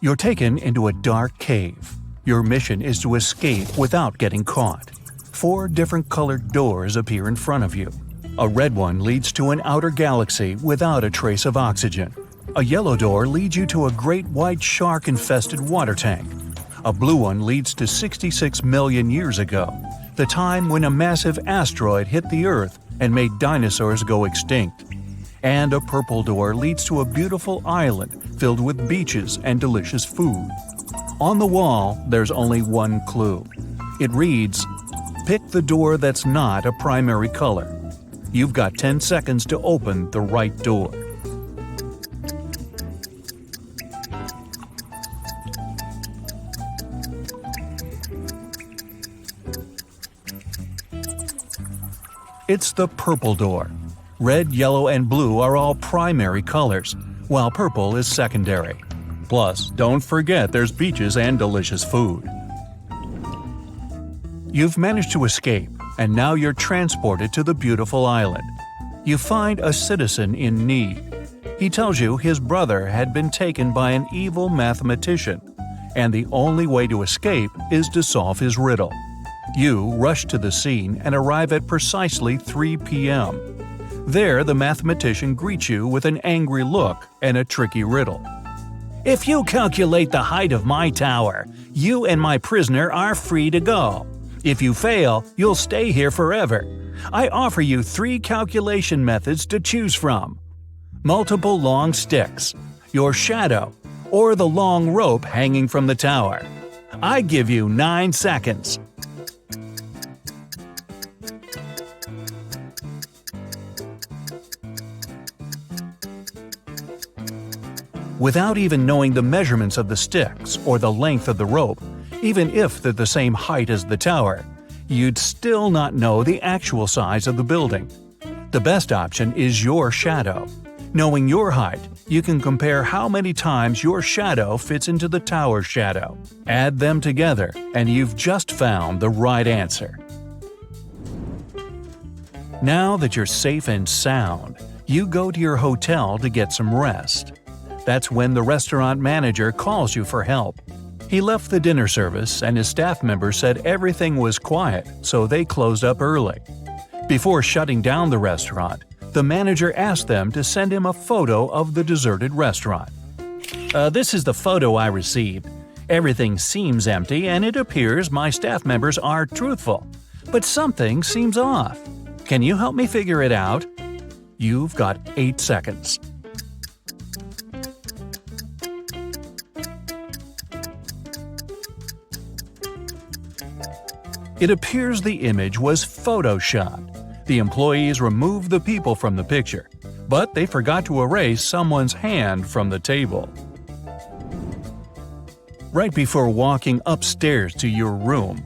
You're taken into a dark cave. Your mission is to escape without getting caught. 4 different colored doors appear in front of you. A red one leads to an outer galaxy without a trace of oxygen. A yellow door leads you to a great white shark-infested water tank. A blue one leads to 66 million years ago, the time when a massive asteroid hit the Earth and made dinosaurs go extinct. And a purple door leads to a beautiful island filled with beaches and delicious food. On the wall, there's only one clue. It reads, "Pick the door that's not a primary color." You've got 10 seconds to open the right door. It's the purple door. Red, yellow, and blue are all primary colors, while purple is secondary. Plus, don't forget there's beaches and delicious food. You've managed to escape, and now you're transported to the beautiful island. You find a citizen in need. He tells you his brother had been taken by an evil mathematician, and the only way to escape is to solve his riddle. You rush to the scene and arrive at precisely 3 p.m. There, the mathematician greets you with an angry look and a tricky riddle. "If you calculate the height of my tower, you and my prisoner are free to go. If you fail, you'll stay here forever. I offer you 3 calculation methods to choose from: multiple long sticks, your shadow, or the long rope hanging from the tower. I give you 9 seconds." Without even knowing the measurements of the sticks or the length of the rope, even if they're the same height as the tower, you'd still not know the actual size of the building. The best option is your shadow. Knowing your height, you can compare how many times your shadow fits into the tower's shadow. Add them together, and you've just found the right answer. Now that you're safe and sound, you go to your hotel to get some rest. That's when the restaurant manager calls you for help. He left the dinner service and his staff members said everything was quiet, so they closed up early. Before shutting down the restaurant, the manager asked them to send him a photo of the deserted restaurant. This is the photo I received. Everything seems empty and it appears my staff members are truthful. But something seems off. Can you help me figure it out?" You've got 8 seconds. It appears the image was photoshopped. The employees removed the people from the picture, but they forgot to erase someone's hand from the table. Right before walking upstairs to your room,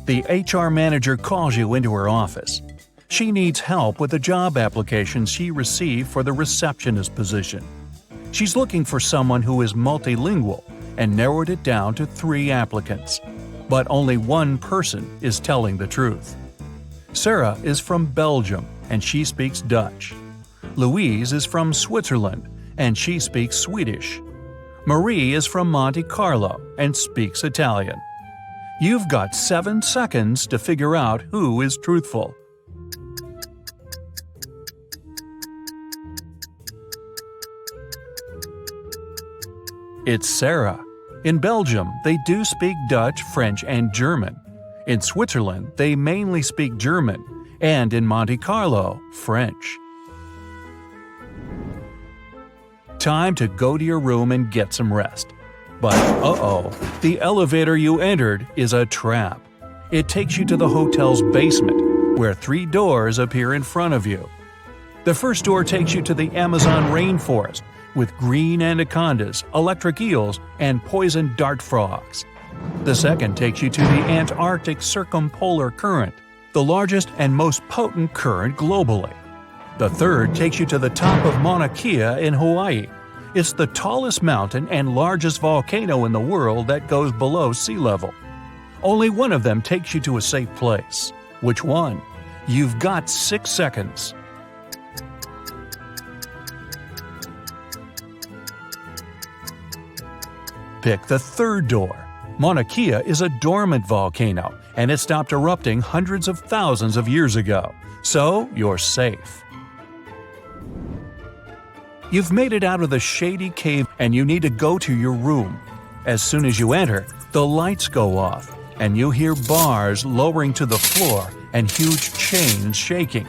the HR manager calls you into her office. She needs help with a job application she received for the receptionist position. She's looking for someone who is multilingual and narrowed it down to 3 applicants. But only one person is telling the truth. Sarah is from Belgium and she speaks Dutch. Louise is from Switzerland and she speaks Swedish. Marie is from Monte Carlo and speaks Italian. You've got 7 seconds to figure out who is truthful. It's Sarah. In Belgium, they do speak Dutch, French, and German. In Switzerland, they mainly speak German, and in Monte Carlo, French. Time to go to your room and get some rest. But the elevator you entered is a trap. It takes you to the hotel's basement, where 3 doors appear in front of you. The first door takes you to the Amazon rainforest, with green anacondas, electric eels, and poison dart frogs. The second takes you to the Antarctic Circumpolar Current, the largest and most potent current globally. The third takes you to the top of Mauna Kea in Hawaii. It's the tallest mountain and largest volcano in the world that goes below sea level. Only one of them takes you to a safe place. Which one? You've got 6 seconds. Pick the third door. Mauna Kea is a dormant volcano, and it stopped erupting hundreds of thousands of years ago, so you're safe. You've made it out of the shady cave and you need to go to your room. As soon as you enter, the lights go off, and you hear bars lowering to the floor and huge chains shaking.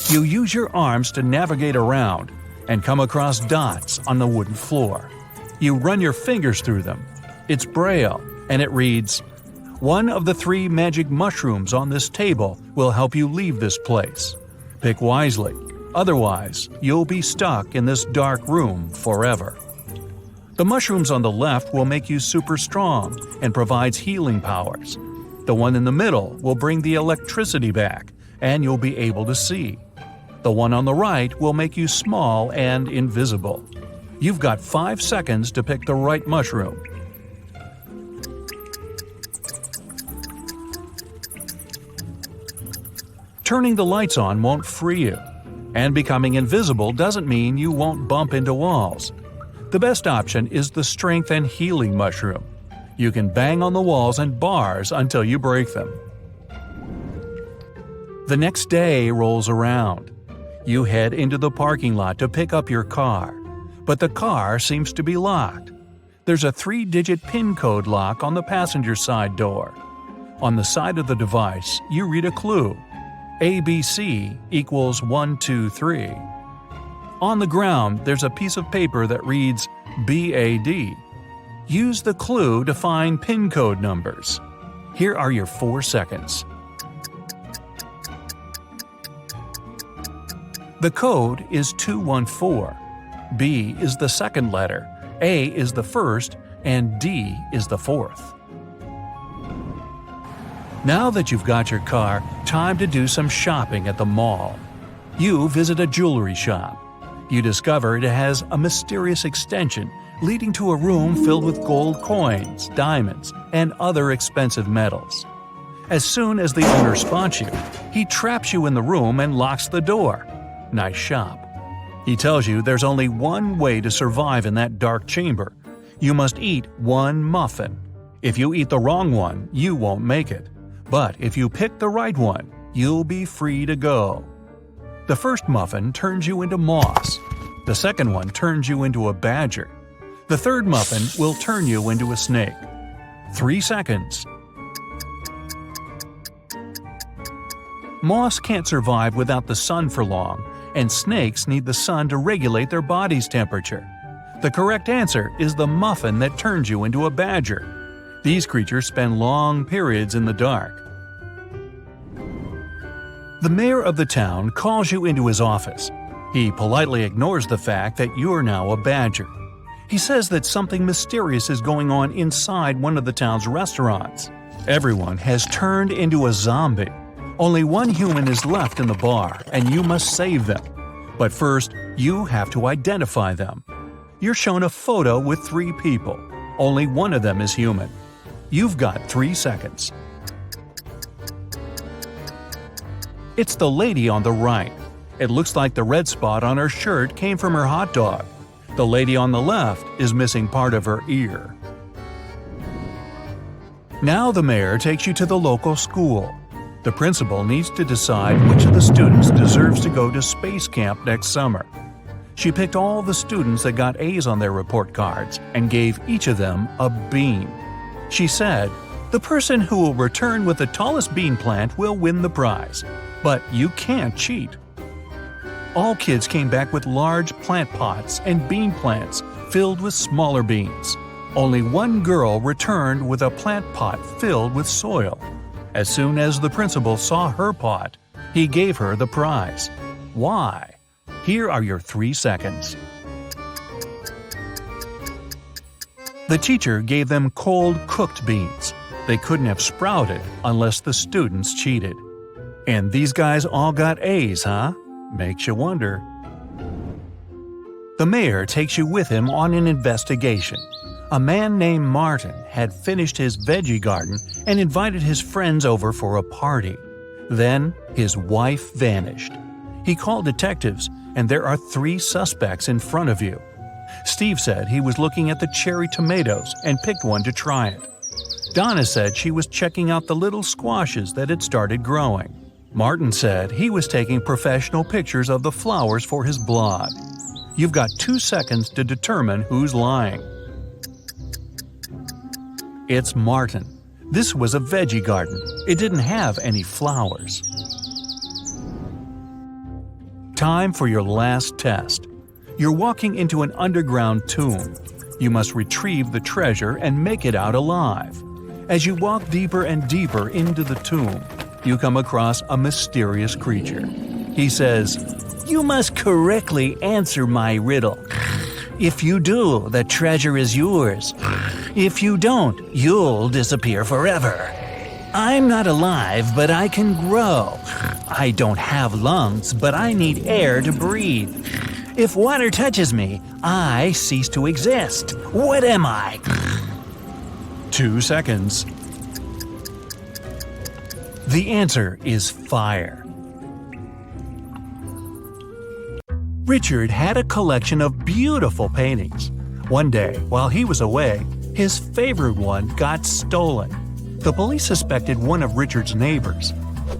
You use your arms to navigate around and come across dots on the wooden floor. You run your fingers through them. It's Braille, and it reads, "One of the 3 magic mushrooms on this table will help you leave this place. Pick wisely, otherwise you'll be stuck in this dark room forever." The mushrooms on the left will make you super strong and provides healing powers. The one in the middle will bring the electricity back, and you'll be able to see. The one on the right will make you small and invisible. You've got 5 seconds to pick the right mushroom. Turning the lights on won't free you, and becoming invisible doesn't mean you won't bump into walls. The best option is the strength and healing mushroom. You can bang on the walls and bars until you break them. The next day rolls around. You head into the parking lot to pick up your car, but the car seems to be locked. There's a 3-digit PIN code lock on the passenger side door. On the side of the device, you read a clue. ABC equals 123. On the ground, there's a piece of paper that reads BAD. Use the clue to find PIN code numbers. Here are your 4 seconds. The code is 214. B is the second letter, A is the first, and D is the fourth. Now that you've got your car, time to do some shopping at the mall. You visit a jewelry shop. You discover it has a mysterious extension leading to a room filled with gold coins, diamonds, and other expensive metals. As soon as the owner spots you, he traps you in the room and locks the door. Nice shop. He tells you there's only one way to survive in that dark chamber. You must eat 1 muffin. If you eat the wrong one, you won't make it. But if you pick the right one, you'll be free to go. The first muffin turns you into moss. The second one turns you into a badger. The third muffin will turn you into a snake. 3 seconds. Moss can't survive without the sun for long, and snakes need the sun to regulate their body's temperature. The correct answer is the muffin that turns you into a badger. These creatures spend long periods in the dark. The mayor of the town calls you into his office. He politely ignores the fact that you're now a badger. He says that something mysterious is going on inside one of the town's restaurants. Everyone has turned into a zombie. Only one human is left in the bar, and you must save them. But first, you have to identify them. You're shown a photo with 3 people. Only one of them is human. You've got 3 seconds. It's the lady on the right. It looks like the red spot on her shirt came from her hot dog. The lady on the left is missing part of her ear. Now the mayor takes you to the local school. The principal needs to decide which of the students deserves to go to space camp next summer. She picked all the students that got A's on their report cards and gave each of them a bean. She said, "The person who will return with the tallest bean plant will win the prize, but you can't cheat." All kids came back with large plant pots and bean plants filled with smaller beans. Only one girl returned with a plant pot filled with soil. As soon as the principal saw her pot, he gave her the prize. Why? Here are your 3 seconds. The teacher gave them cold cooked beans. They couldn't have sprouted unless the students cheated. And these guys all got A's, huh? Makes you wonder. The mayor takes you with him on an investigation. A man named Martin had finished his veggie garden and invited his friends over for a party. Then his wife vanished. He called detectives, and there are 3 suspects in front of you. Steve said he was looking at the cherry tomatoes and picked one to try it. Donna said she was checking out the little squashes that had started growing. Martin said he was taking professional pictures of the flowers for his blog. You've got 2 seconds to determine who's lying. It's Martin. This was a veggie garden. It didn't have any flowers. Time for your last test. You're walking into an underground tomb. You must retrieve the treasure and make it out alive. As you walk deeper and deeper into the tomb, you come across a mysterious creature. He says, "You must correctly answer my riddle. If you do, the treasure is yours. If you don't, you'll disappear forever. I'm not alive, but I can grow. I don't have lungs, but I need air to breathe. If water touches me, I cease to exist. What am I?" 2 seconds. The answer is fire. Richard had a collection of beautiful paintings. One day, while he was away, his favorite one got stolen. The police suspected one of Richard's neighbors.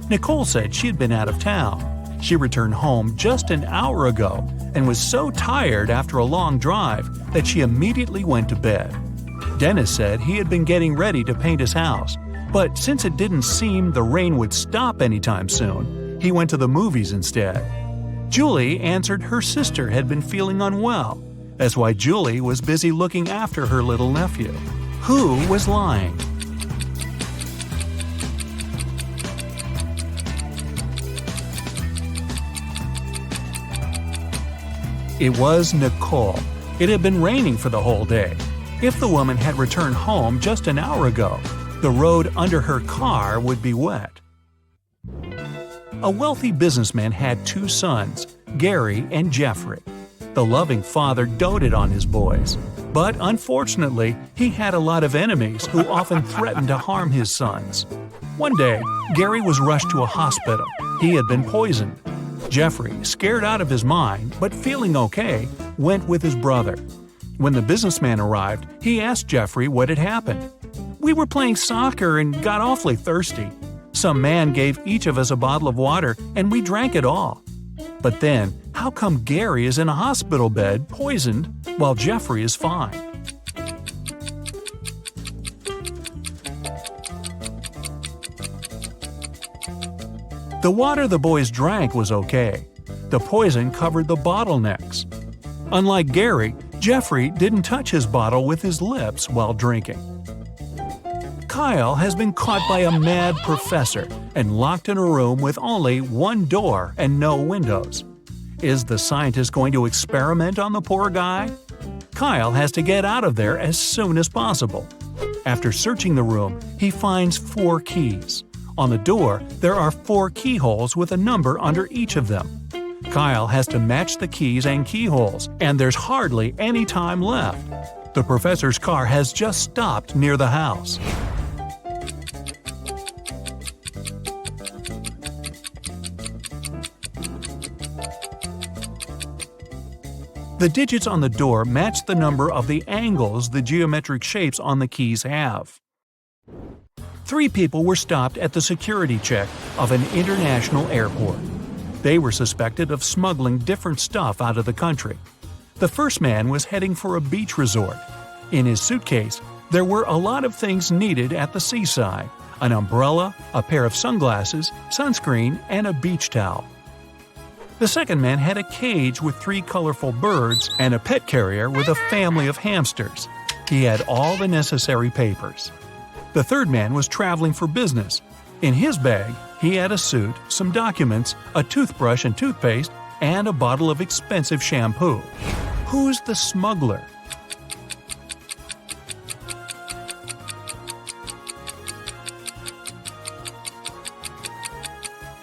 Nicole said she had been out of town. She returned home just an hour ago and was so tired after a long drive that she immediately went to bed. Dennis said he had been getting ready to paint his house, but since it didn't seem the rain would stop anytime soon, he went to the movies instead. Julie answered her sister had been feeling unwell. That's why Julie was busy looking after her little nephew. Who was lying? It was Nicole. It had been raining for the whole day. If the woman had returned home just an hour ago, the road under her car would be wet. A wealthy businessman had 2 sons, Gary and Jeffrey. The loving father doted on his boys, but unfortunately, he had a lot of enemies who often threatened to harm his sons. One day, Gary was rushed to a hospital. He had been poisoned. Jeffrey, scared out of his mind, but feeling okay, went with his brother. When the businessman arrived, he asked Jeffrey what had happened. "We were playing soccer and got awfully thirsty. Some man gave each of us a bottle of water and we drank it all. But then, how come Gary is in a hospital bed, poisoned, while Jeffrey is fine?" The water the boys drank was okay. The poison covered the bottlenecks. Unlike Gary, Jeffrey didn't touch his bottle with his lips while drinking. Kyle has been caught by a mad professor and locked in a room with only one door and no windows. Is the scientist going to experiment on the poor guy? Kyle has to get out of there as soon as possible. After searching the room, he finds 4 keys. On the door, there are 4 keyholes with a number under each of them. Kyle has to match the keys and keyholes, and there's hardly any time left. The professor's car has just stopped near the house. The digits on the door match the number of the angles the geometric shapes on the keys have. 3 people were stopped at the security check of an international airport. They were suspected of smuggling different stuff out of the country. The first man was heading for a beach resort. In his suitcase, there were a lot of things needed at the seaside: an umbrella, a pair of sunglasses, sunscreen, and a beach towel. The second man had a cage with 3 colorful birds and a pet carrier with a family of hamsters. He had all the necessary papers. The third man was traveling for business. In his bag, he had a suit, some documents, a toothbrush and toothpaste, and a bottle of expensive shampoo. Who's the smuggler?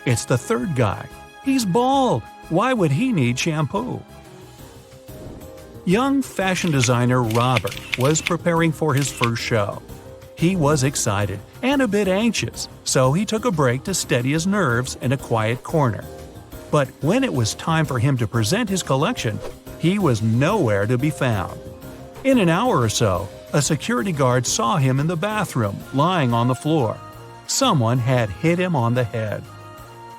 It's the third guy. He's bald. Why would he need shampoo? Young fashion designer Robert was preparing for his first show. He was excited and a bit anxious, so he took a break to steady his nerves in a quiet corner. But when it was time for him to present his collection, He was nowhere to be found. In an hour or so, a security guard saw him in the bathroom, lying on the floor. Someone had hit him on the head.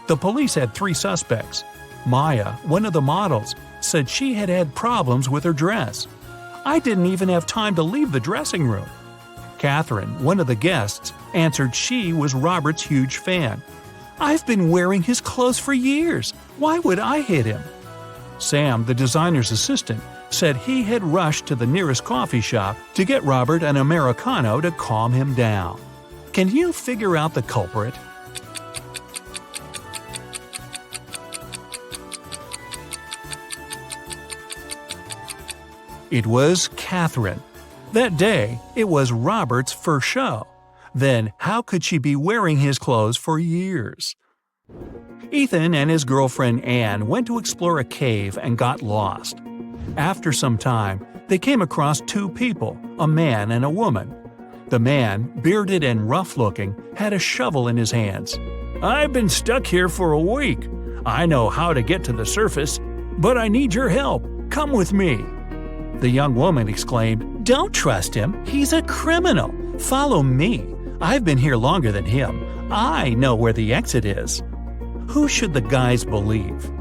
The police had 3 suspects. Maya, one of the models, said she had had problems with her dress. "I didn't even have time to leave the dressing room." Catherine, one of the guests, answered she was Robert's huge fan. "I've been wearing his clothes for years. Why would I hit him?" Sam, the designer's assistant, said he had rushed to the nearest coffee shop to get Robert an Americano to calm him down. Can you figure out the culprit? It was Catherine. That day, it was Robert's first show. Then, how could she be wearing his clothes for years? Ethan and his girlfriend Anne went to explore a cave and got lost. After some time, they came across 2 people, a man and a woman. The man, bearded and rough-looking, had a shovel in his hands. "I've been stuck here for a week. I know how to get to the surface, but I need your help. Come with me." The young woman exclaimed, "Don't trust him. He's a criminal. Follow me. I've been here longer than him. I know where the exit is." Who should the guys believe?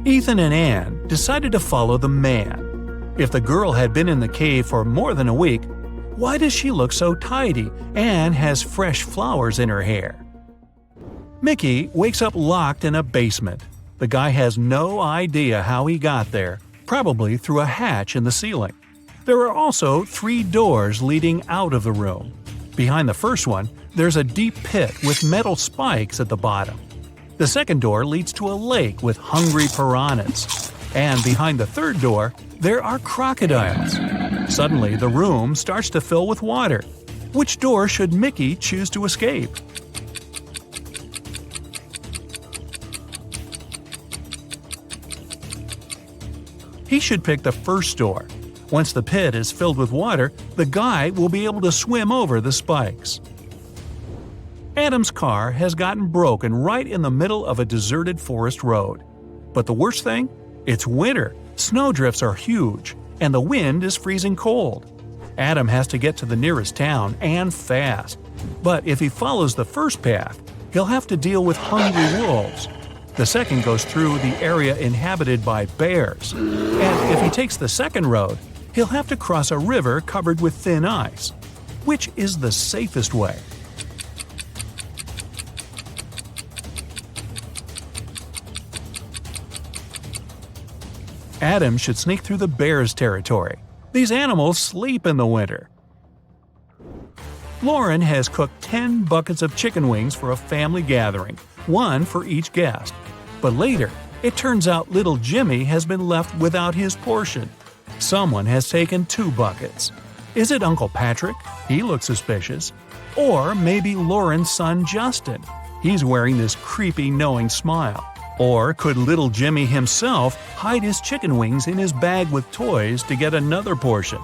Ethan and Anne decided to follow the man. If the girl had been in the cave for more than a week, why does she look so tidy and has fresh flowers in her hair? Mickey wakes up locked in a basement. The guy has no idea how he got there, probably through a hatch in the ceiling. There are also 3 doors leading out of the room. Behind the first one, there's a deep pit with metal spikes at the bottom. The second door leads to a lake with hungry piranhas. And behind the third door, there are crocodiles. Suddenly, the room starts to fill with water. Which door should Mickey choose to escape? He should pick the first door. Once the pit is filled with water, the guy will be able to swim over the spikes. Adam's car has gotten broken right in the middle of a deserted forest road. But the worst thing? It's winter, snowdrifts are huge, and the wind is freezing cold. Adam has to get to the nearest town, and fast. But if he follows the first path, he'll have to deal with hungry wolves. The second goes through the area inhabited by bears. And if he takes the second road, he'll have to cross a river covered with thin ice. Which is the safest way? Adam should sneak through the bears' territory. These animals sleep in the winter. Lauren has cooked 10 buckets of chicken wings for a family gathering, 1 for each guest. But later, it turns out little Jimmy has been left without his portion. Someone has taken 2 buckets. Is it Uncle Patrick? He looks suspicious. Or maybe Lauren's son Justin. He's wearing this creepy knowing smile. Or could little Jimmy himself hide his chicken wings in his bag with toys to get another portion?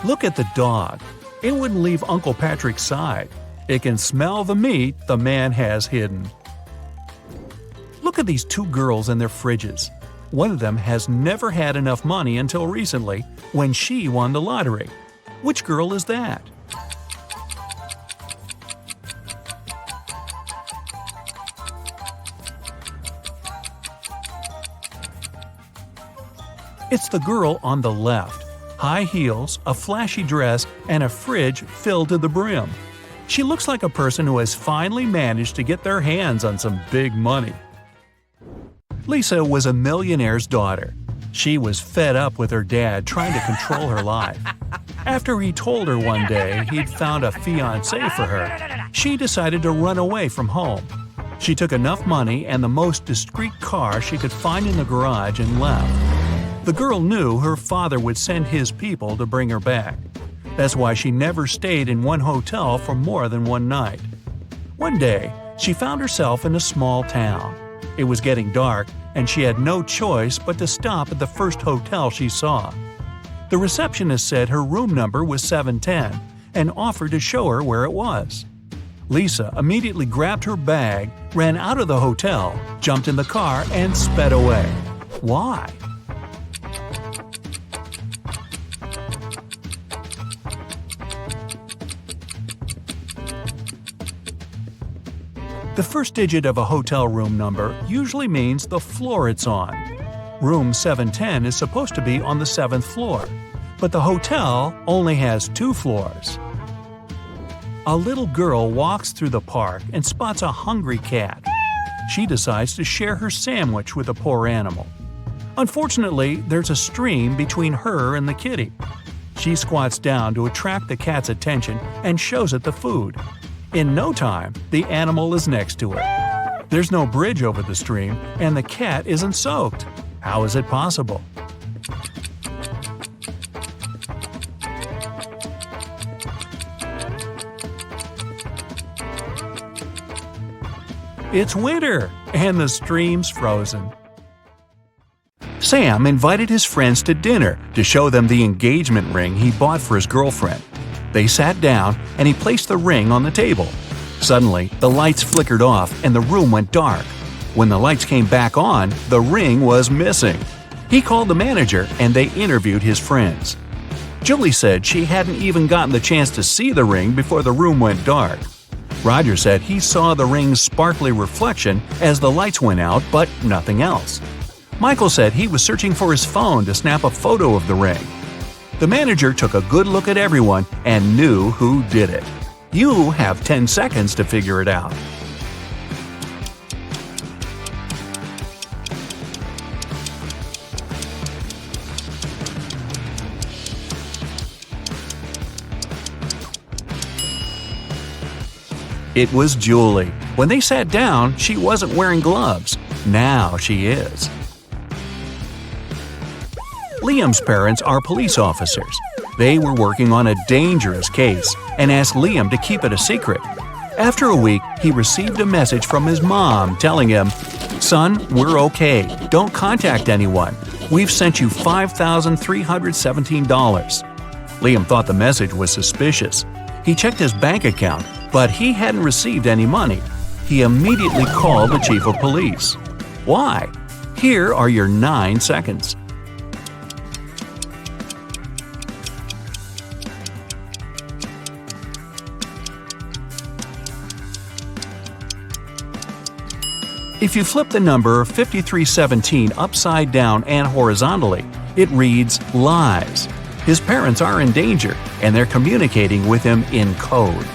Look at the dog. It wouldn't leave Uncle Patrick's side. It can smell the meat the man has hidden. Look at these 2 girls and their fridges. One of them has never had enough money until recently, when she won the lottery. Which girl is that? It's the girl on the left. High heels, a flashy dress, and a fridge filled to the brim. She looks like a person who has finally managed to get their hands on some big money. Lisa was a millionaire's daughter. She was fed up with her dad trying to control her life. After he told her one day he'd found a fiancé for her, she decided to run away from home. She took enough money and the most discreet car she could find in the garage and left. The girl knew her father would send his people to bring her back. That's why she never stayed in one hotel for more than one night. One day, she found herself in a small town. It was getting dark, and she had no choice but to stop at the first hotel she saw. The receptionist said her room number was 710 and offered to show her where it was. Lisa immediately grabbed her bag, ran out of the hotel, jumped in the car, and sped away. Why? The first digit of a hotel room number usually means the floor it's on. Room 710 is supposed to be on the 7th floor, but the hotel only has 2 floors. A little girl walks through the park and spots a hungry cat. She decides to share her sandwich with the poor animal. Unfortunately, there's a stream between her and the kitty. She squats down to attract the cat's attention and shows it the food. In no time, the animal is next to her. There's no bridge over the stream, and the cat isn't soaked. How is it possible? It's winter, and the stream's frozen. Sam invited his friends to dinner to show them the engagement ring he bought for his girlfriend. They sat down, and he placed the ring on the table. Suddenly, the lights flickered off and the room went dark. When the lights came back on, the ring was missing. He called the manager, and they interviewed his friends. Julie said she hadn't even gotten the chance to see the ring before the room went dark. Roger said he saw the ring's sparkly reflection as the lights went out, but nothing else. Michael said he was searching for his phone to snap a photo of the ring. The manager took a good look at everyone and knew who did it. You have 10 seconds to figure it out. It was Julie. When they sat down, she wasn't wearing gloves. Now she is. Liam's parents are police officers. They were working on a dangerous case and asked Liam to keep it a secret. After a week, he received a message from his mom telling him, "Son, we're okay. Don't contact anyone. We've sent you $5,317. Liam thought the message was suspicious. He checked his bank account, but he hadn't received any money. He immediately called the chief of police. Why? Here are your 9 seconds. If you flip the number 5317 upside down and horizontally, it reads lies. His parents are in danger, and they're communicating with him in code.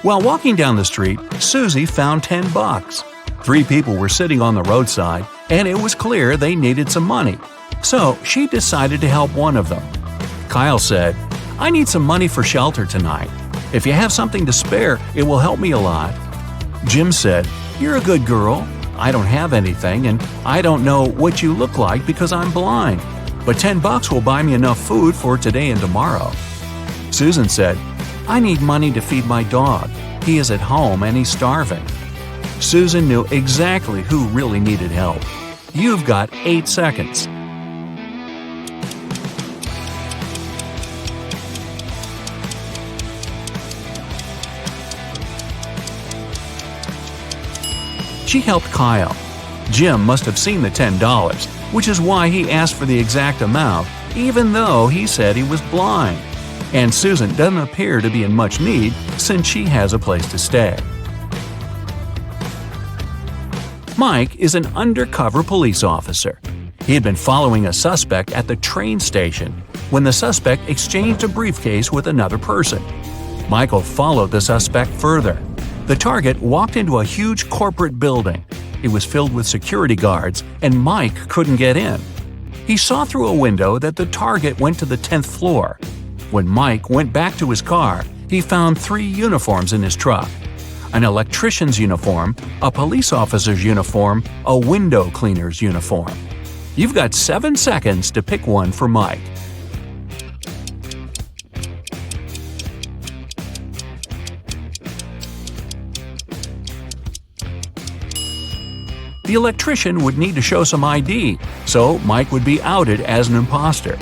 While walking down the street, Susie found $10. 3 people were sitting on the roadside, and it was clear they needed some money. So she decided to help one of them. Kyle said, "I need some money for shelter tonight. If you have something to spare, it will help me a lot." Jim said, "You're a good girl. I don't have anything, and I don't know what you look like because I'm blind. But $10 will buy me enough food for today and tomorrow." Susan said, "I need money to feed my dog. He is at home and he's starving." Susan knew exactly who really needed help. You've got 8 seconds. She helped Kyle. Jim must have seen the $10, which is why he asked for the exact amount, even though he said he was blind. And Susan doesn't appear to be in much need since she has a place to stay. Mike is an undercover police officer. He had been following a suspect at the train station when the suspect exchanged a briefcase with another person. Michael followed the suspect further. The target walked into a huge corporate building. It was filled with security guards, and Mike couldn't get in. He saw through a window that the target went to the 10th floor. When Mike went back to his car, he found 3 uniforms in his truck: an electrician's uniform, a police officer's uniform, a window cleaner's uniform. You've got 7 seconds to pick one for Mike. The electrician would need to show some ID, so Mike would be outed as an imposter.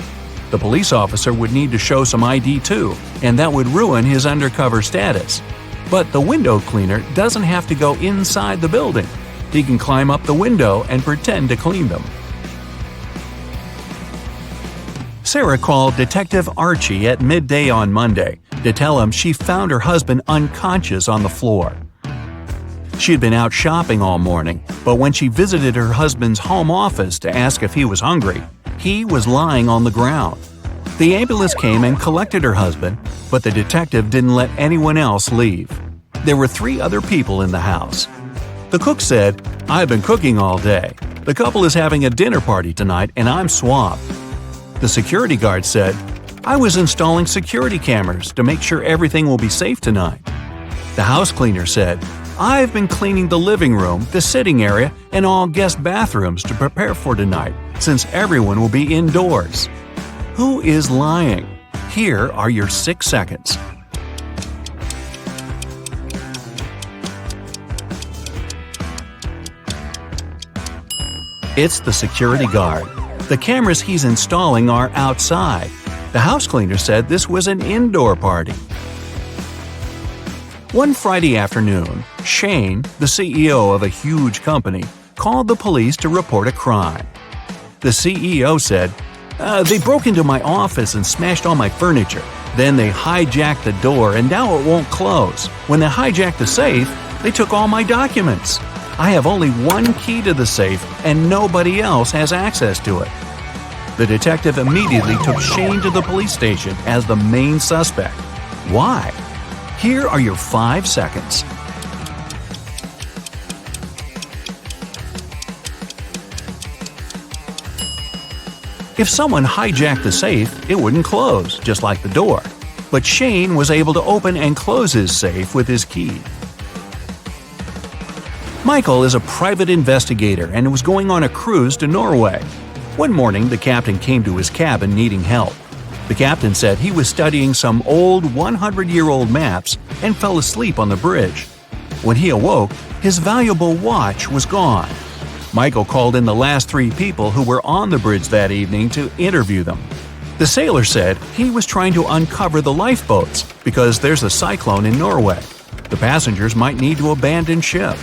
The police officer would need to show some ID too, and that would ruin his undercover status. But the window cleaner doesn't have to go inside the building. He can climb up the window and pretend to clean them. Sarah called Detective Archie at midday on Monday to tell him she found her husband unconscious on the floor. She had been out shopping all morning, but when she visited her husband's home office to ask if he was hungry, he was lying on the ground. The ambulance came and collected her husband, but the detective didn't let anyone else leave. There were 3 other people in the house. The cook said, "I've been cooking all day. The couple is having a dinner party tonight and I'm swamped." The security guard said, "I was installing security cameras to make sure everything will be safe tonight." The house cleaner said, "I've been cleaning the living room, the sitting area, and all guest bathrooms to prepare for tonight, since everyone will be indoors." Who is lying? Here are your 6 seconds. It's the security guard. The cameras he's installing are outside. The house cleaner said this was an indoor party. One Friday afternoon, Shane, the CEO of a huge company, called the police to report a crime. The CEO said, "They broke into my office and smashed all my furniture. Then they hijacked the door and now it won't close. When they hijacked the safe, they took all my documents. I have only one key to the safe and nobody else has access to it." The detective immediately took Shane to the police station as the main suspect. Why? Here are your 5 seconds. If someone hijacked the safe, it wouldn't close, just like the door. But Shane was able to open and close his safe with his key. Michael is a private investigator and was going on a cruise to Norway. One morning, the captain came to his cabin needing help. The captain said he was studying some old 100-year-old maps and fell asleep on the bridge. When he awoke, his valuable watch was gone. Michael called in the last 3 people who were on the bridge that evening to interview them. The sailor said he was trying to uncover the lifeboats because there's a cyclone in Norway. The passengers might need to abandon ship.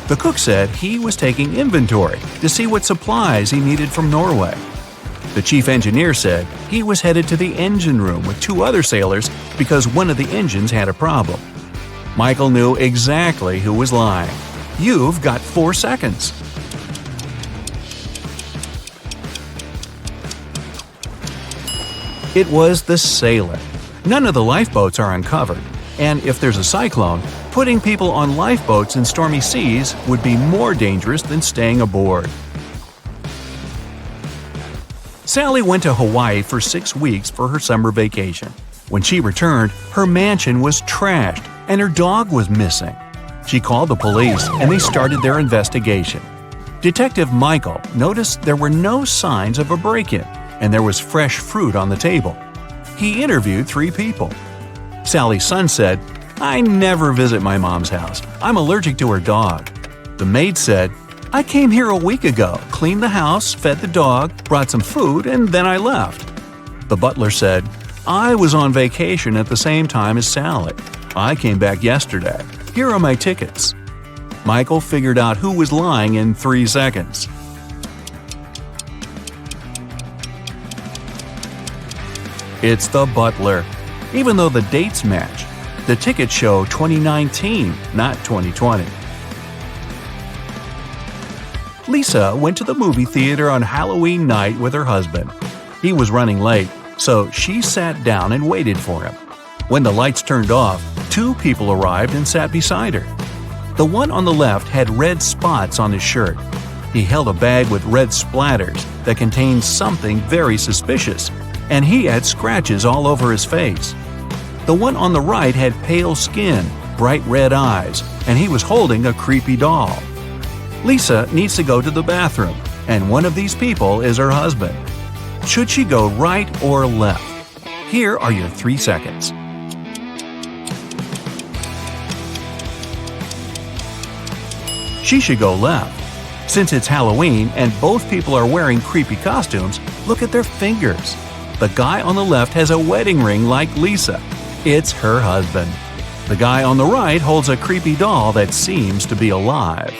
The cook said he was taking inventory to see what supplies he needed from Norway. The chief engineer said he was headed to the engine room with 2 other sailors because one of the engines had a problem. Michael knew exactly who was lying. You've got 4 seconds. It was the sailor. None of the lifeboats are uncovered, and if there's a cyclone, putting people on lifeboats in stormy seas would be more dangerous than staying aboard. Sally went to Hawaii for 6 weeks for her summer vacation. When she returned, her mansion was trashed and her dog was missing. She called the police and they started their investigation. Detective Michael noticed there were no signs of a break-in and there was fresh fruit on the table. He interviewed 3 people. Sally's son said, "I never visit my mom's house. I'm allergic to her dog." The maid said, "I came here a week ago, cleaned the house, fed the dog, brought some food, and then I left." The butler said, "I was on vacation at the same time as Sally. I came back yesterday. Here are my tickets." Michael figured out who was lying in 3 seconds. It's the butler. Even though the dates match, the tickets show 2019, not 2020. Lisa went to the movie theater on Halloween night with her husband. He was running late, so she sat down and waited for him. When the lights turned off, 2 people arrived and sat beside her. The one on the left had red spots on his shirt. He held a bag with red splatters that contained something very suspicious, and he had scratches all over his face. The one on the right had pale skin, bright red eyes, and he was holding a creepy doll. Lisa needs to go to the bathroom, and one of these people is her husband. Should she go right or left? Here are your 3 seconds. She should go left. Since it's Halloween and both people are wearing creepy costumes, look at their fingers. The guy on the left has a wedding ring like Lisa. It's her husband. The guy on the right holds a creepy doll that seems to be alive.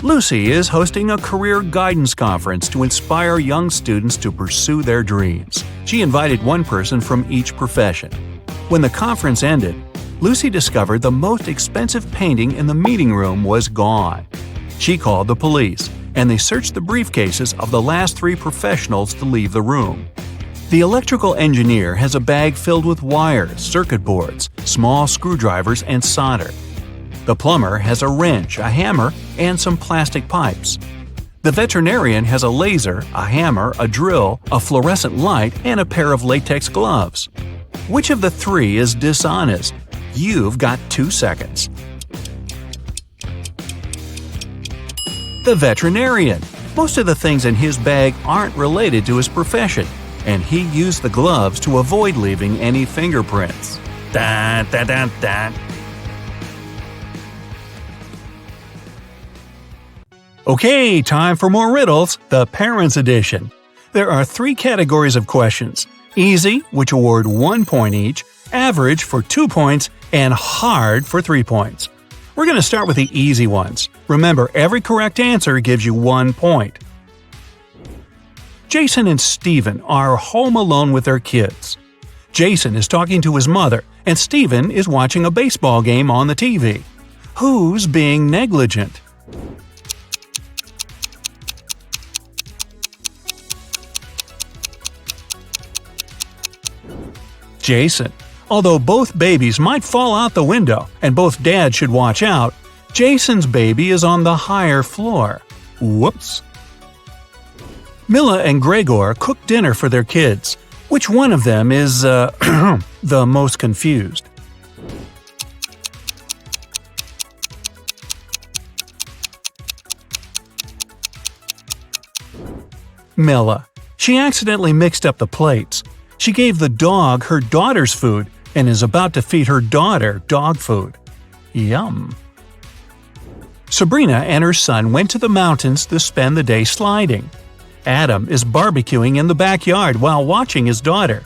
Lucy is hosting a career guidance conference to inspire young students to pursue their dreams. She invited one person from each profession. When the conference ended, Lucy discovered the most expensive painting in the meeting room was gone. She called the police, and they searched the briefcases of the last 3 professionals to leave the room. The electrical engineer has a bag filled with wires, circuit boards, small screwdrivers, and solder. The plumber has a wrench, a hammer, and some plastic pipes. The veterinarian has a laser, a hammer, a drill, a fluorescent light, and a pair of latex gloves. Which of the 3 is dishonest? You've got 2 seconds. The veterinarian. Most of the things in his bag aren't related to his profession, and he used the gloves to avoid leaving any fingerprints. Dun, dun, dun, dun. Okay, time for more riddles, the Parents Edition. There are 3 categories of questions: easy, which award 1 point each, average for 2 points, and hard for 3 points. We're going to start with the easy ones. Remember, every correct answer gives you 1 point. Jason and Steven are home alone with their kids. Jason is talking to his mother, and Steven is watching a baseball game on the TV. Who's being negligent? Jason. Although both babies might fall out the window and both dads should watch out, Jason's baby is on the higher floor. Whoops. Mila and Gregor cook dinner for their kids. Which one of them is, the most confused? Mila. She accidentally mixed up the plates. She gave the dog her daughter's food and is about to feed her daughter dog food. Yum. Sabrina and her son went to the mountains to spend the day sliding. Adam is barbecuing in the backyard while watching his daughter.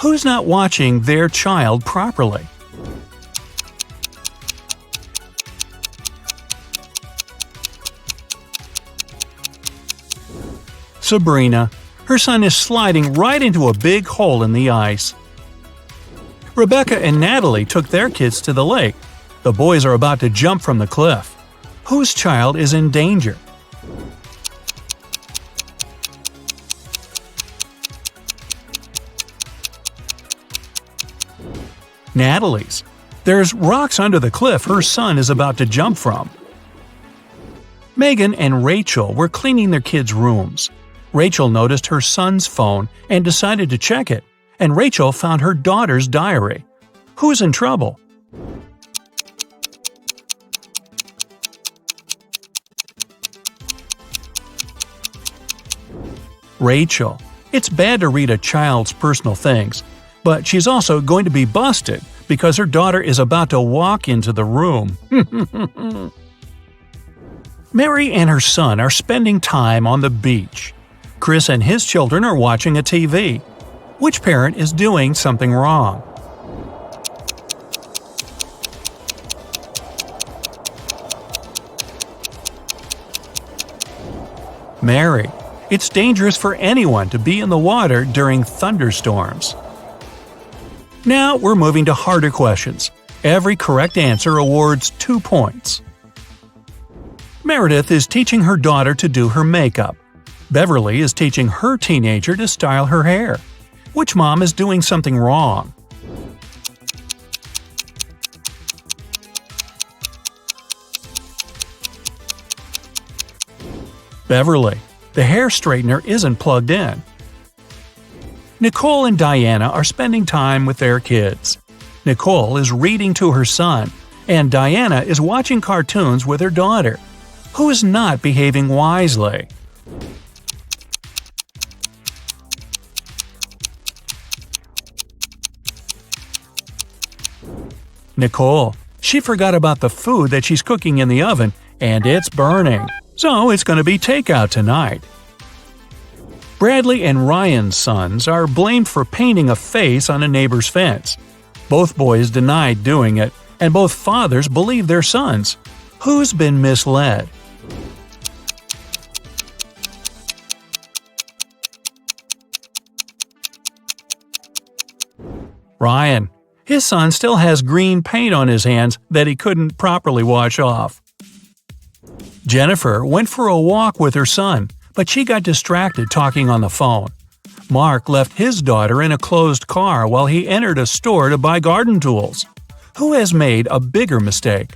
Who's not watching their child properly? Sabrina. Her son is sliding right into a big hole in the ice. Rebecca and Natalie took their kids to the lake. The boys are about to jump from the cliff. Whose child is in danger? Natalie's. There's rocks under the cliff her son is about to jump from. Megan and Rachel were cleaning their kids' rooms. Rachel noticed her son's phone and decided to check it, and Rachel found her daughter's diary. Who's in trouble? Rachel. It's bad to read a child's personal things, but she's also going to be busted because her daughter is about to walk into the room. Mary and her son are spending time on the beach. Chris and his children are watching a TV. Which parent is doing something wrong? Mary. It's dangerous for anyone to be in the water during thunderstorms. Now we're moving to harder questions. Every correct answer awards 2 points. Meredith is teaching her daughter to do her makeup. Beverly is teaching her teenager to style her hair. Which mom is doing something wrong? Beverly. The hair straightener isn't plugged in. Nicole and Diana are spending time with their kids. Nicole is reading to her son, and Diana is watching cartoons with her daughter. Who is not behaving wisely? Nicole. She forgot about the food that she's cooking in the oven and it's burning, so it's going to be takeout tonight. Bradley and Ryan's sons are blamed for painting a face on a neighbor's fence. Both boys denied doing it, and both fathers believe their sons. Who's been misled? Ryan. His son still has green paint on his hands that he couldn't properly wash off. Jennifer went for a walk with her son, but she got distracted talking on the phone. Mark left his daughter in a closed car while he entered a store to buy garden tools. Who has made a bigger mistake?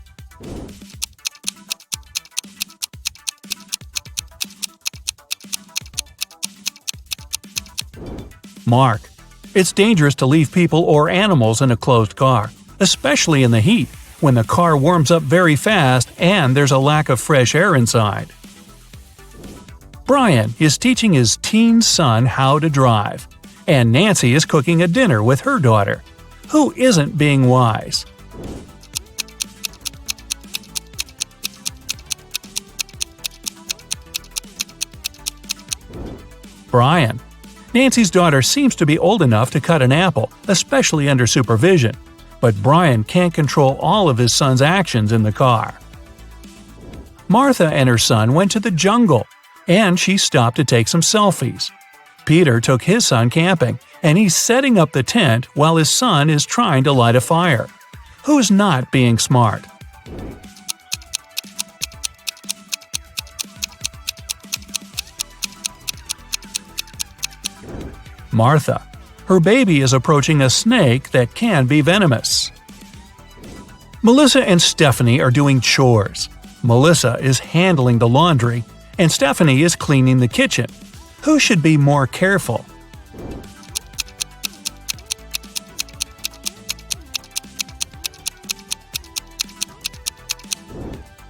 Mark. It's dangerous to leave people or animals in a closed car, especially in the heat, when the car warms up very fast and there's a lack of fresh air inside. Brian is teaching his teen son how to drive, and Nancy is cooking a dinner with her daughter. Who isn't being wise? Brian. Nancy's daughter seems to be old enough to cut an apple, especially under supervision, but Brian can't control all of his son's actions in the car. Martha and her son went to the jungle, and she stopped to take some selfies. Peter took his son camping, and he's setting up the tent while his son is trying to light a fire. Who's not being smart? Martha. Her baby is approaching a snake that can be venomous. Melissa and Stephanie are doing chores. Melissa is handling the laundry, and Stephanie is cleaning the kitchen. Who should be more careful?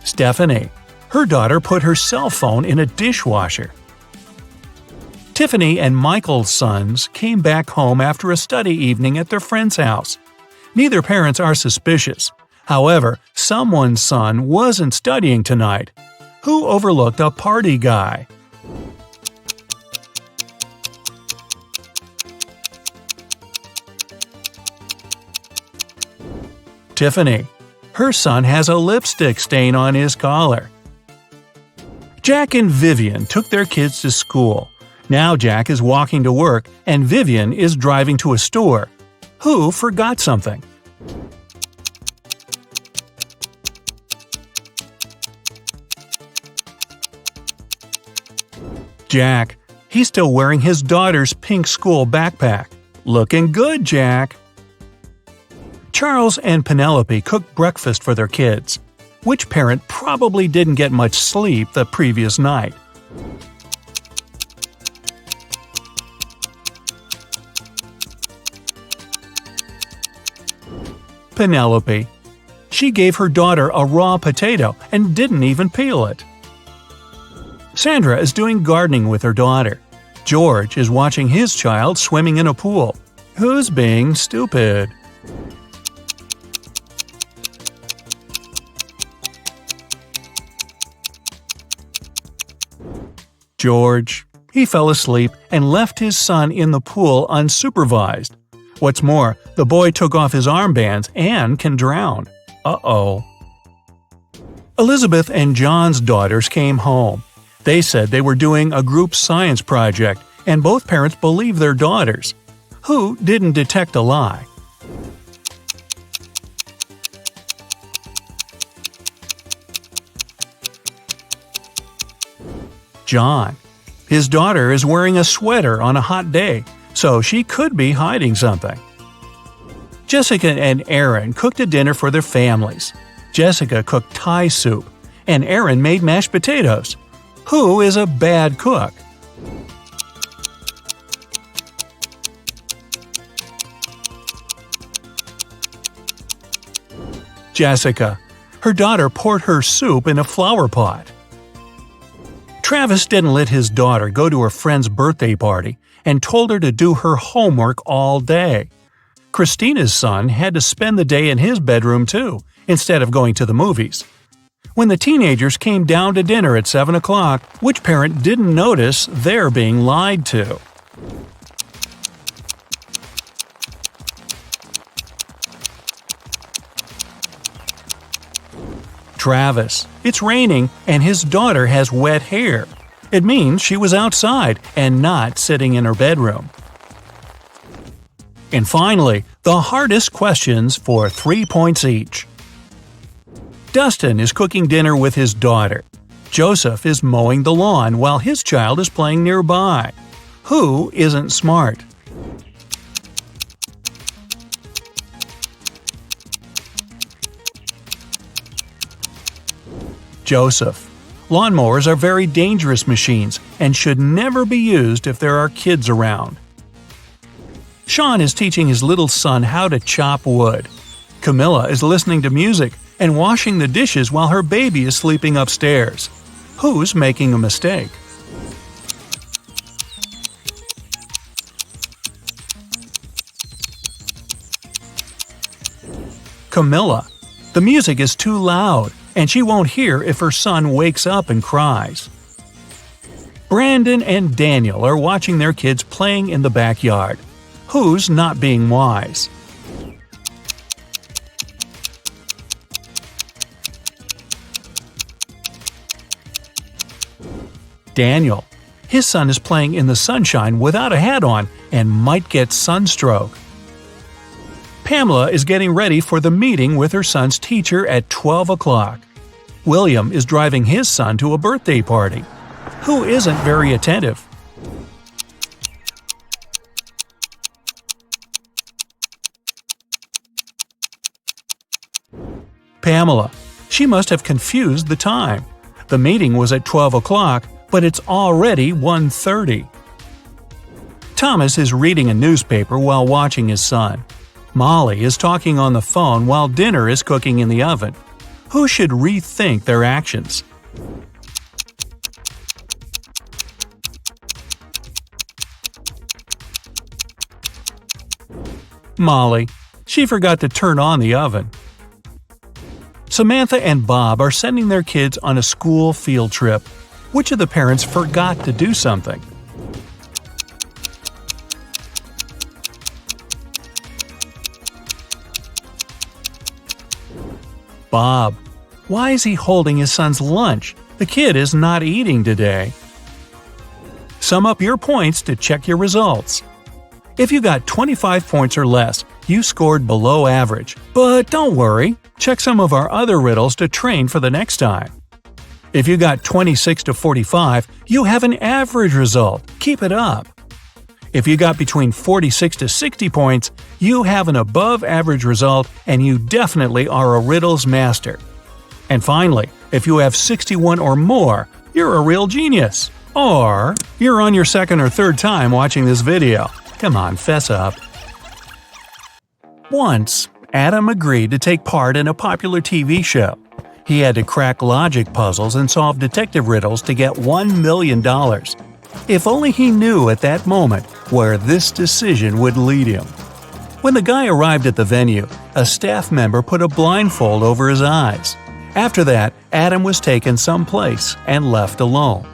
Stephanie. Her daughter put her cell phone in a dishwasher. Tiffany and Michael's sons came back home after a study evening at their friend's house. Neither parents are suspicious. However, someone's son wasn't studying tonight. Who overlooked a party guy? Tiffany. Her son has a lipstick stain on his collar. Jack and Vivian took their kids to school. Now Jack is walking to work and Vivian is driving to a store. Who forgot something? Jack. He's still wearing his daughter's pink school backpack. Looking good, Jack. Charles and Penelope cooked breakfast for their kids. Which parent probably didn't get much sleep the previous night? Penelope. She gave her daughter a raw potato and didn't even peel it. Sandra is doing gardening with her daughter. George is watching his child swimming in a pool. Who's being stupid? George. He fell asleep and left his son in the pool unsupervised. What's more, the boy took off his armbands and can drown. Uh-oh. Elizabeth and John's daughters came home. They said they were doing a group science project, and both parents believe their daughters. Who didn't detect a lie? John. His daughter is wearing a sweater on a hot day, so she could be hiding something. Jessica and Aaron cooked a dinner for their families. Jessica cooked Thai soup, and Aaron made mashed potatoes. Who is a bad cook? Jessica. Her daughter poured her soup in a flower pot. Travis didn't let his daughter go to her friend's birthday party and told her to do her homework all day. Christina's son had to spend the day in his bedroom too, instead of going to the movies. When the teenagers came down to dinner at 7 o'clock, which parent didn't notice they're being lied to? Travis. It's raining and his daughter has wet hair. It means she was outside and not sitting in her bedroom. And finally, the hardest questions for 3 points each. Dustin is cooking dinner with his daughter. Joseph is mowing the lawn while his child is playing nearby. Who isn't smart? Joseph. Lawnmowers are very dangerous machines and should never be used if there are kids around. Sean is teaching his little son how to chop wood. Camilla is listening to music and washing the dishes while her baby is sleeping upstairs. Who's making a mistake? Camilla. The music is too loud, and she won't hear if her son wakes up and cries. Brandon and Daniel are watching their kids playing in the backyard. Who's not being wise? Daniel. His son is playing in the sunshine without a hat on and might get sunstroke. Pamela is getting ready for the meeting with her son's teacher at 12 o'clock. William is driving his son to a birthday party. Who isn't very attentive? Pamela. She must have confused the time. The meeting was at 12 o'clock, but it's already 1:30. Thomas is reading a newspaper while watching his son. Molly is talking on the phone while dinner is cooking in the oven. Who should rethink their actions? Molly. She forgot to turn on the oven. Samantha and Bob are sending their kids on a school field trip. Which of the parents forgot to do something? Bob. Why is he holding his son's lunch? The kid is not eating today. Sum up your points to check your results. If you got 25 points or less, you scored below average. But don't worry, check some of our other riddles to train for the next time. If you got 26 to 45, you have an average result. Keep it up. If you got between 46 to 60 points, you have an above-average result and you definitely are a riddles master. And finally, if you have 61 or more, you're a real genius. Or you're on your second or third time watching this video. Come on, fess up. Once, Adam agreed to take part in a popular TV show. He had to crack logic puzzles and solve detective riddles to get $1 million. If only he knew at that moment where this decision would lead him. When the guy arrived at the venue, a staff member put a blindfold over his eyes. After that, Adam was taken someplace and left alone.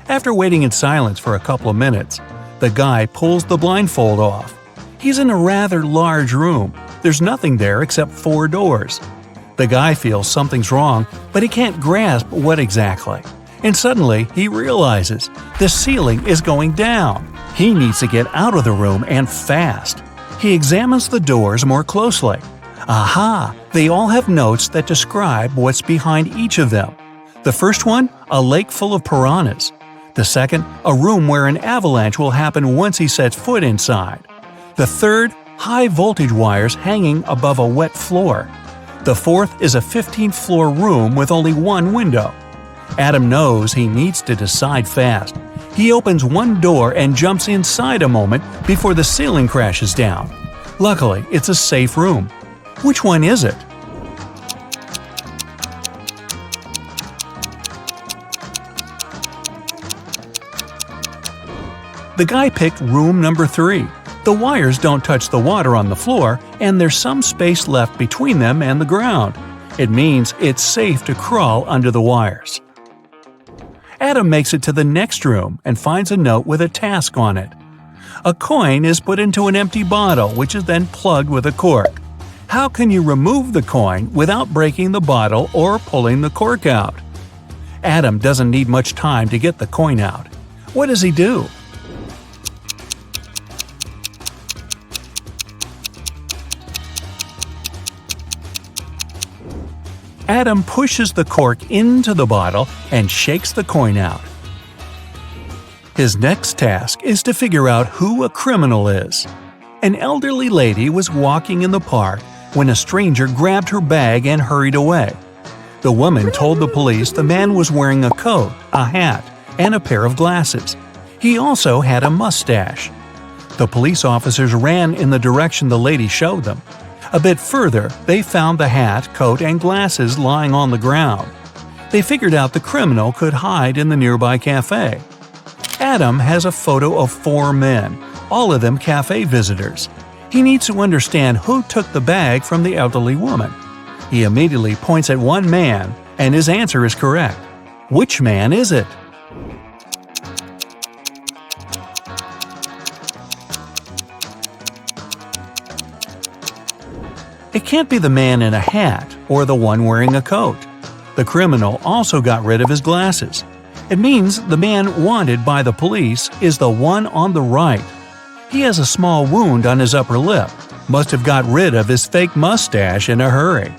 After waiting in silence for a couple of minutes, the guy pulls the blindfold off. He's in a rather large room. There's nothing there except 4 doors. The guy feels something's wrong, but he can't grasp what exactly. And suddenly, he realizes the ceiling is going down. He needs to get out of the room and fast. He examines the doors more closely. Aha! They all have notes that describe what's behind each of them. The first one, a lake full of piranhas. The second, a room where an avalanche will happen once he sets foot inside. The third, high voltage wires hanging above a wet floor. The fourth is a 15th floor room with only one window. Adam knows he needs to decide fast. He opens one door and jumps inside a moment before the ceiling crashes down. Luckily, it's a safe room. Which one is it? The guy picked room number 3. The wires don't touch the water on the floor, and there's some space left between them and the ground. It means it's safe to crawl under the wires. Adam makes it to the next room and finds a note with a task on it. A coin is put into an empty bottle, which is then plugged with a cork. How can you remove the coin without breaking the bottle or pulling the cork out? Adam doesn't need much time to get the coin out. What does he do? Adam pushes the cork into the bottle and shakes the coin out. His next task is to figure out who a criminal is. An elderly lady was walking in the park when a stranger grabbed her bag and hurried away. The woman told the police the man was wearing a coat, a hat, and a pair of glasses. He also had a mustache. The police officers ran in the direction the lady showed them. A bit further, they found the hat, coat, and glasses lying on the ground. They figured out the criminal could hide in the nearby cafe. Adam has a photo of 4 men, all of them cafe visitors. He needs to understand who took the bag from the elderly woman. He immediately points at one man, and his answer is correct. Which man is it? It can't be the man in a hat or the one wearing a coat. The criminal also got rid of his glasses. It means the man wanted by the police is the one on the right. He has a small wound on his upper lip. Must have got rid of his fake mustache in a hurry.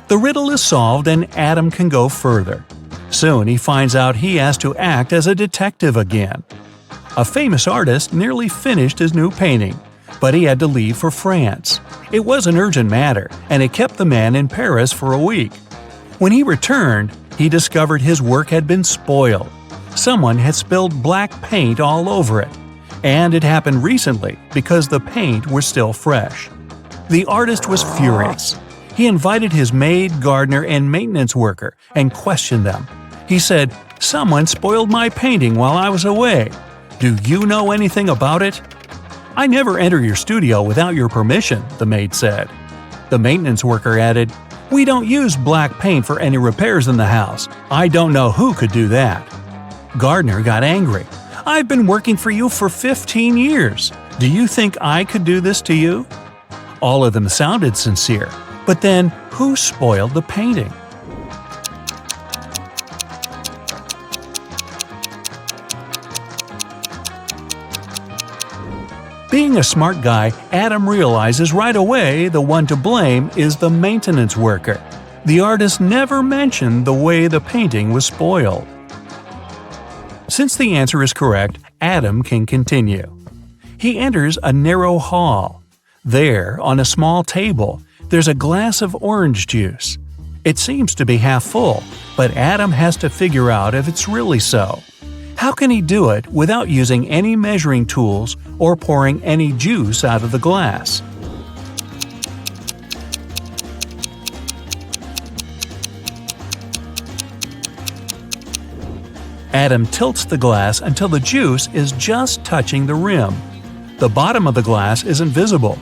The riddle is solved and Adam can go further. Soon he finds out he has to act as a detective again. A famous artist nearly finished his new painting, but he had to leave for France. It was an urgent matter, and it kept the man in Paris for a week. When he returned, he discovered his work had been spoiled. Someone had spilled black paint all over it. And it happened recently because the paint was still fresh. The artist was furious. He invited his maid, gardener, and maintenance worker and questioned them. He said, "Someone spoiled my painting while I was away. Do you know anything about it?" "I never enter your studio without your permission," the maid said. The maintenance worker added, "We don't use black paint for any repairs in the house. I don't know who could do that." Gardener got angry. "I've been working for you for 15 years. Do you think I could do this to you?" All of them sounded sincere, but then who spoiled the painting? Being a smart guy, Adam realizes right away the one to blame is the maintenance worker. The artist never mentioned the way the painting was spoiled. Since the answer is correct, Adam can continue. He enters a narrow hall. There, on a small table, there's a glass of orange juice. It seems to be half full, but Adam has to figure out if it's really so. How can he do it without using any measuring tools or pouring any juice out of the glass? Adam tilts the glass until the juice is just touching the rim. The bottom of the glass isn't visible.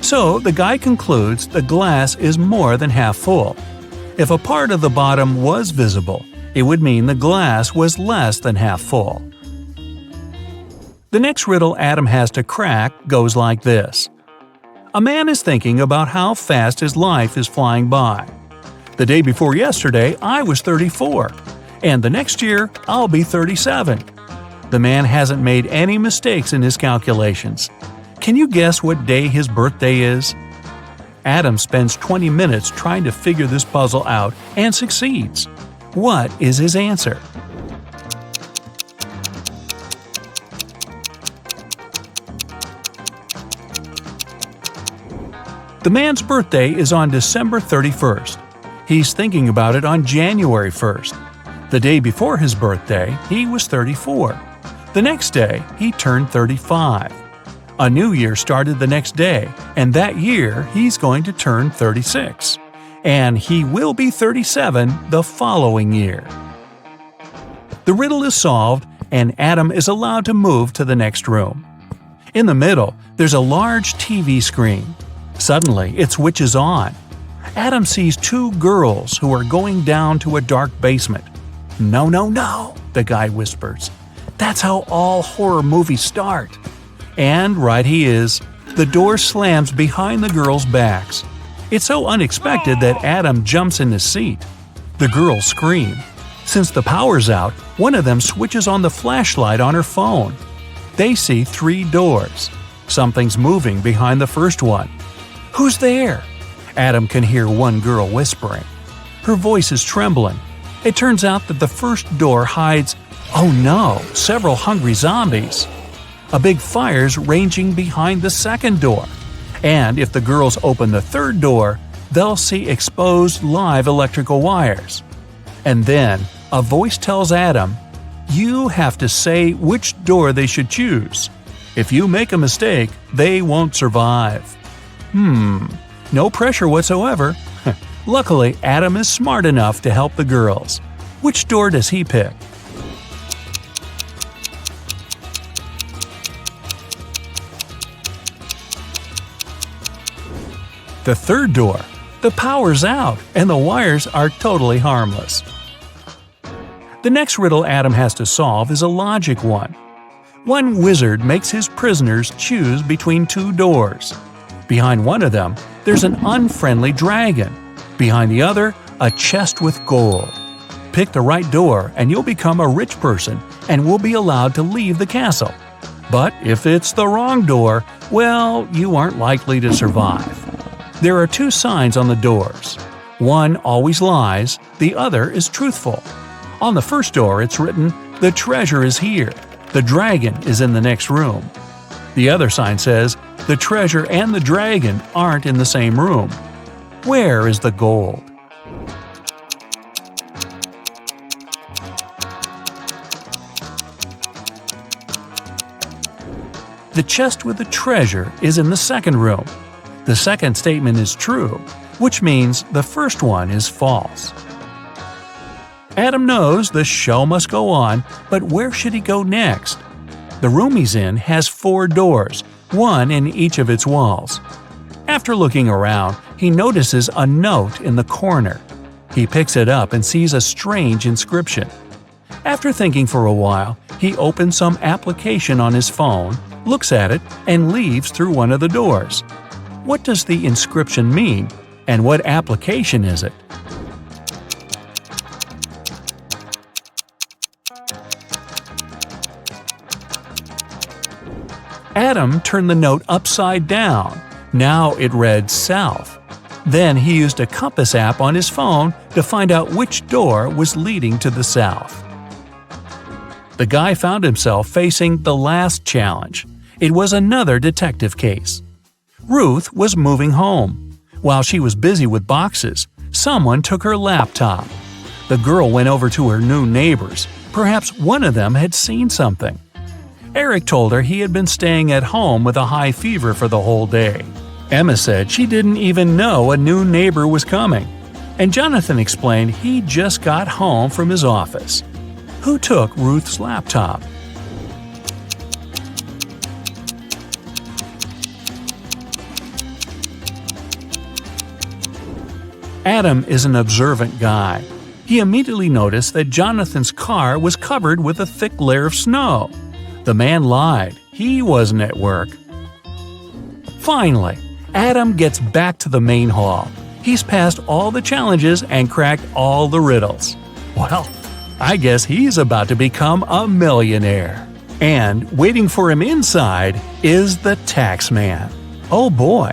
So the guy concludes the glass is more than half full. If a part of the bottom was visible, it would mean the glass was less than half full. The next riddle Adam has to crack goes like this. A man is thinking about how fast his life is flying by. The day before yesterday, I was 34. And the next year, I'll be 37. The man hasn't made any mistakes in his calculations. Can you guess what day his birthday is? Adam spends 20 minutes trying to figure this puzzle out and succeeds. What is his answer? The man's birthday is on December 31st. He's thinking about it on January 1st. The day before his birthday, he was 34. The next day, he turned 35. A new year started the next day, and that year he's going to turn 36. And he will be 37 the following year. The riddle is solved, and Adam is allowed to move to the next room. In the middle, there's a large TV screen. Suddenly, it switches on. Adam sees two girls who are going down to a dark basement. "No, no, no," the guy whispers. "That's how all horror movies start." And right he is. The door slams behind the girls' backs. It's so unexpected that Adam jumps in his seat. The girls scream. Since the power's out, one of them switches on the flashlight on her phone. They see 3 doors. Something's moving behind the first one. "Who's there?" Adam can hear one girl whispering. Her voice is trembling. It turns out that the first door hides, oh no, several hungry zombies. A big fire's raging behind the second door. And if the girls open the third door, they'll see exposed live electrical wires. And then a voice tells Adam, you have to say which door they should choose. If you make a mistake, they won't survive. No pressure whatsoever. Luckily, Adam is smart enough to help the girls. Which door does he pick? The third door. The power's out, and the wires are totally harmless. The next riddle Adam has to solve is a logic one. One wizard makes his prisoners choose between 2 doors. Behind one of them, there's an unfriendly dragon. Behind the other, a chest with gold. Pick the right door and you'll become a rich person and will be allowed to leave the castle. But if it's the wrong door, well, you aren't likely to survive. There are 2 signs on the doors. One always lies, the other is truthful. On the first door it's written, "The treasure is here. The dragon is in the next room." The other sign says, "The treasure and the dragon aren't in the same room." Where is the gold? The chest with the treasure is in the second room. The second statement is true, which means the first one is false. Adam knows the show must go on, but where should he go next? The room he's in has 4 doors, one in each of its walls. After looking around, he notices a note in the corner. He picks it up and sees a strange inscription. After thinking for a while, he opens some application on his phone, looks at it, and leaves through one of the doors. What does the inscription mean, and what application is it? Adam turned the note upside down. Now it read south. Then he used a compass app on his phone to find out which door was leading to the south. The guy found himself facing the last challenge. It was another detective case. Ruth was moving home. While she was busy with boxes, someone took her laptop. The girl went over to her new neighbors. Perhaps one of them had seen something. Eric told her he had been staying at home with a high fever for the whole day. Emma said she didn't even know a new neighbor was coming. And Jonathan explained he just got home from his office. Who took Ruth's laptop? Adam is an observant guy. He immediately noticed that Jonathan's car was covered with a thick layer of snow. The man lied. He wasn't at work. Finally, Adam gets back to the main hall. He's passed all the challenges and cracked all the riddles. Well, I guess he's about to become a millionaire. And waiting for him inside is the tax man. Oh boy,